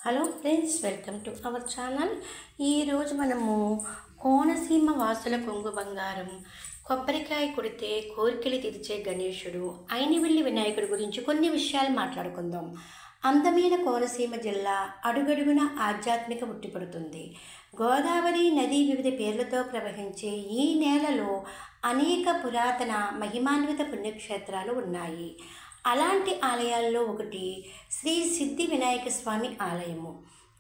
Hello friends, welcome to our channel. ఈరోజు మనము కోనసీమ వాసుల కొంగు బంగారం, కొబ్బరికాయ కొడితే కోరికలు తీర్చే గణేశుడు, ఐనివిల్లి వినాయకుడి గురించి కొన్ని విషయాలు మాట్లాడుకుందాం. అందమైన కోనసీమ జిల్లా అడుగడుగున ఆధ్యాత్మిక ఉట్టిపడుతుంది. గోదావరి నది వివిధ పేర్లతో ప్రవహించే ఈ నేలలో అనేక పురాతన మహిమాన్విత పుణ్యక్షేత్రాలు ఉన్నాయి. అలాంటి ఆలయాల్లో ఒకటి శ్రీ సిద్ధి వినాయక స్వామి ఆలయము.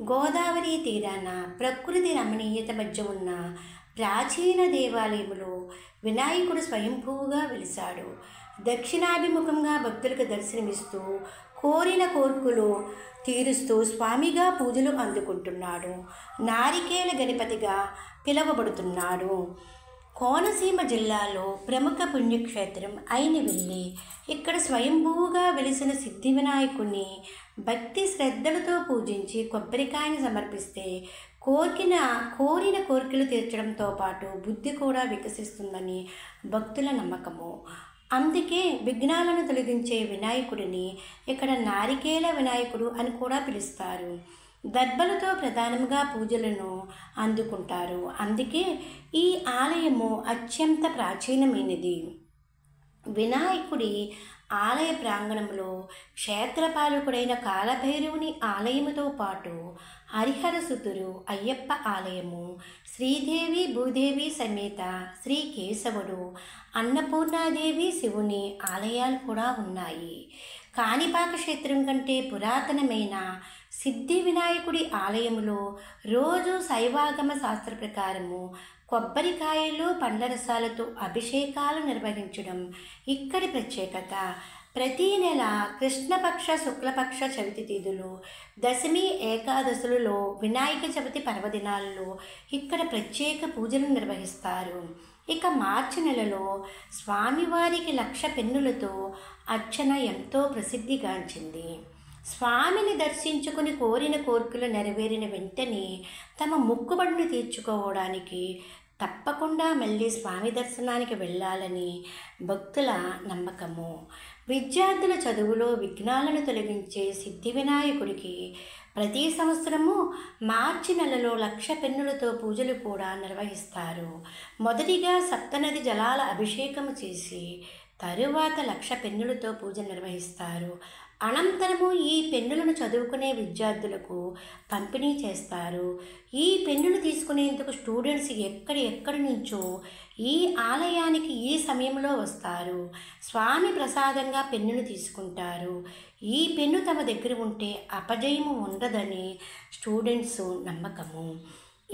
గోదావరి తీరాన ప్రకృతి రమణీయత మధ్య ఉన్న ప్రాచీన దేవాలయములో వినాయకుడు స్వయంభూగా వెలిశాడు. దక్షిణాభిముఖంగా భక్తులకు దర్శనమిస్తూ కోరిన కోర్కులు తీరుస్తూ స్వామిగా పూజలు అందుకుంటున్నాడు. నారికేల గణపతిగా పిలువబడుతున్నాడు. కోనసీమ జిల్లాలో ప్రముఖ పుణ్యక్షేత్రం ఐనివిల్లి. ఇక్కడ స్వయంభూగా వెలిసిన సిద్ధి వినాయకుడిని భక్తి శ్రద్ధలతో పూజించి కొబ్బరికాయని సమర్పిస్తే కోరిన కోరికలు తీర్చడంతో పాటు బుద్ధి కూడా వికసిస్తుందని భక్తుల నమ్మకము. అందుకే విఘ్నాలను తొలగించే వినాయకుడిని ఇక్కడ నారికేల వినాయకుడు అని కూడా పిలుస్తారు. దర్భలతో ప్రధానంగా పూజలను అందుకుంటారు. అందుకే ఈ ఆలయము అత్యంత ప్రాచీనమైనది. వినాయకుడి ఆలయ ప్రాంగణంలో క్షేత్రపాలకుడైన కాలభైరవుని ఆలయముతో పాటు హరిహరసుతుడు అయ్యప్ప ఆలయము, శ్రీదేవి భూదేవి సమేత శ్రీ కేశవుడు, అన్నపూర్ణాదేవి శివుని ఆలయాలు కూడా ఉన్నాయి. కాణిపాక క్షేత్రం కంటే పురాతనమైన సిద్ధి వినాయకుడి ఆలయములో రోజు శైవాగమ శాస్త్ర ప్రకారము కొబ్బరికాయలు పండ్ల రసాలతో అభిషేకాలు నిర్వహించడం ఇక్కడి ప్రత్యేకత. ప్రతీ నెల కృష్ణపక్ష శుక్లపక్ష చవితి తిథులు, దశమి ఏకాదశులలో, వినాయక చవితి పర్వదినాలలో ఇక్కడ ప్రత్యేక పూజలు నిర్వహిస్తారు. ఇక మార్చి నెలలో స్వామివారికి 1,00,000 పెన్నులతో అర్చన ఎంతో ప్రసిద్ధిగాంచింది. స్వామిని దర్శించుకుని కోరిన కోరికలు నెరవేరిన వెంటనే తమ మొక్కుబడులు తీర్చుకోవడానికి తప్పకుండా మళ్ళీ స్వామి దర్శనానికి వెళ్ళాలని భక్తుల నమ్మకము. విద్యార్థుల చదువులో విఘ్నాలను తొలగించే సిద్ధి వినాయకుడికి ప్రతి సంవత్సరము మార్చి నెలలో 1,00,000 పెన్నులతో పూజలు కూడా నిర్వహిస్తారు. మొదటిగా సప్తనది జలాల అభిషేకము చేసి తరువాత 1,00,000 పెన్నులతో పూజ నిర్వహిస్తారు. అనంతరము ఈ పెన్నులను చదువుకునే విద్యార్థులకు పంపిణీ చేస్తారు. ఈ పెన్నులు తీసుకునేందుకు స్టూడెంట్స్ ఎక్కడి నుంచో ఈ ఆలయానికి ఈ సమయంలో వస్తారు. స్వామి ప్రసాదంగా పెన్నును తీసుకుంటారు. ఈ పెన్ను తమ దగ్గర ఉంటే అపజయము ఉండదని స్టూడెంట్స్ నమ్మకము.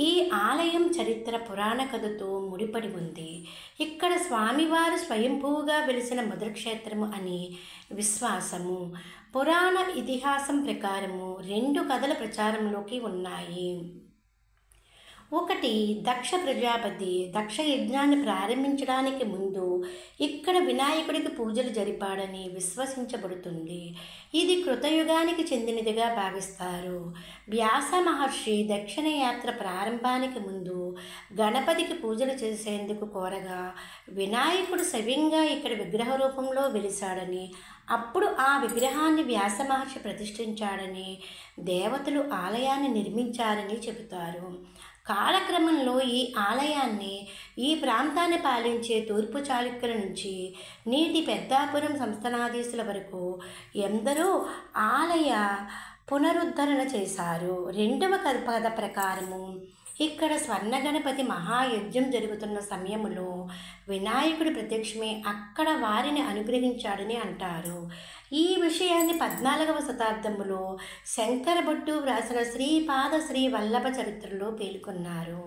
ఈ ఆలయం చరిత్ర పురాణ కథతో ముడిపడి ఉంది. ఇక్కడ స్వామివారు స్వయంభూగా వెలిసిన మొదటి క్షేత్రము అని విశ్వాసము. పురాణ ఇతిహాసం ప్రకారము 2 కథల ప్రచారంలోకి ఉన్నాయి. ఒకటి, దక్ష ప్రజాపతి దక్ష యజ్ఞాన్ని ప్రారంభించడానికి ముందు ఇక్కడ వినాయకుడికి పూజలు జరిపాడని విశ్వసించబడుతుంది. ఇది కృతయుగానికి చెందినదిగా భావిస్తారు. వ్యాస మహర్షి దక్షిణ యాత్ర ప్రారంభానికి ముందు గణపతికి పూజలు చేసేందుకు కోరగా వినాయకుడు స్వయంగా ఇక్కడ విగ్రహ రూపంలో వెలిశాడని, అప్పుడు ఆ విగ్రహాన్ని వ్యాస మహర్షి ప్రతిష్ఠించాడని, దేవతలు ఆలయాన్ని నిర్మించారని చెబుతారు. కాలక్రమంలో ఈ ఆలయాన్ని ఈ ప్రాంతాన్ని పాలించే తూర్పు చాళుక్యుల నుంచి నేటి పెద్దాపురం సంస్థానాధీశుల వరకు ఎందరో ఆలయ పునరుద్ధరణ చేశారు. 2వ కథ ప్రకారము ఇక్కడ స్వర్ణ గణపతి మహాయజ్ఞం జరుగుతున్న సమయంలో వినాయకుడి ప్రత్యక్షమే అక్కడ వారిని అనుగ్రహించాడని అంటారు. ఈ విషయాన్ని 14వ శతాబ్దంలో శంకరభట్టు వ్రాసిన శ్రీపాద శ్రీ వల్లభ చరిత్రలో పేర్కొన్నారు.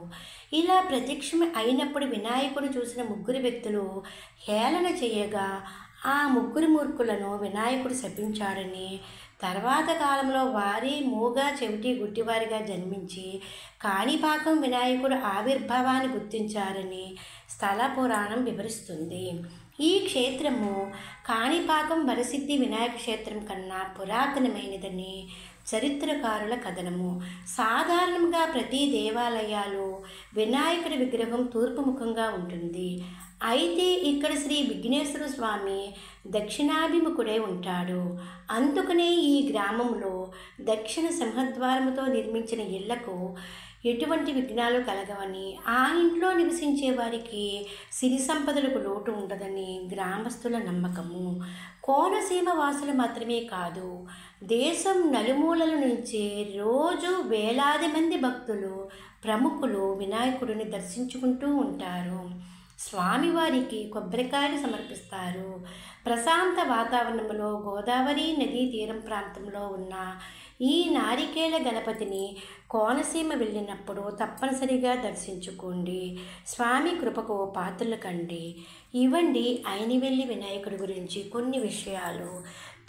ఇలా ప్రత్యక్షమే అయినప్పుడు వినాయకుడు చూసిన 3 వ్యక్తులు హేళన చేయగా ఆ 3 మూర్ఖులను వినాయకుడు శపించాడని, తర్వాత కాలంలో వారి మూగ చెవిటి గుడ్డివారిగా జన్మించి కాణిపాకం వినాయకుడు ఆవిర్భావాన్ని గుర్తించారని స్థల పురాణం వివరిస్తుంది. ఈ క్షేత్రము కాణిపాకం వరసిద్ధి వినాయక క్షేత్రం కన్నా పురాతనమైనదని చరిత్రకారుల కథనము. సాధారణంగా ప్రతి దేవాలయాలు వినాయకుడి విగ్రహం తూర్పు ముఖంగా ఉంటుంది. అయితే ఇక్కడ శ్రీ విఘ్నేశ్వర స్వామి దక్షిణాభిముఖుడై ఉంటాడు. అందుకనే ఈ గ్రామంలో దక్షిణ సింహద్వారముతో నిర్మించిన ఇళ్లకు ఎటువంటి విఘ్నాలు కలగవని, ఆ ఇంట్లో నివసించే వారికి సిరి సంపదలకు లోటు ఉండదని గ్రామస్తుల నమ్మకము. కోనసీమ వాసులు మాత్రమే కాదు, దేశం నలుమూలల నుంచి రోజు వేలాది మంది భక్తులు, ప్రముఖులు వినాయకుడిని దర్శించుకుంటూ ఉంటారు. స్వామివారికి కొబ్బరికాయలు సమర్పిస్తారు. ప్రశాంత వాతావరణంలో గోదావరి నదీ తీరం ప్రాంతంలో ఉన్న ఈ నారికేళ గణపతిని కోనసీమ వెళ్ళినప్పుడు తప్పనిసరిగా దర్శించుకోండి. స్వామి కృపకు పాత్రలు కండి. ఇవ్వండి ఐనివెల్లి వినాయకుడి గురించి కొన్ని విషయాలు.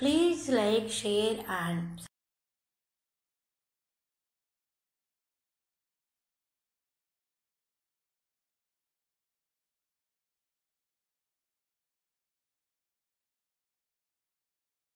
Please like, share and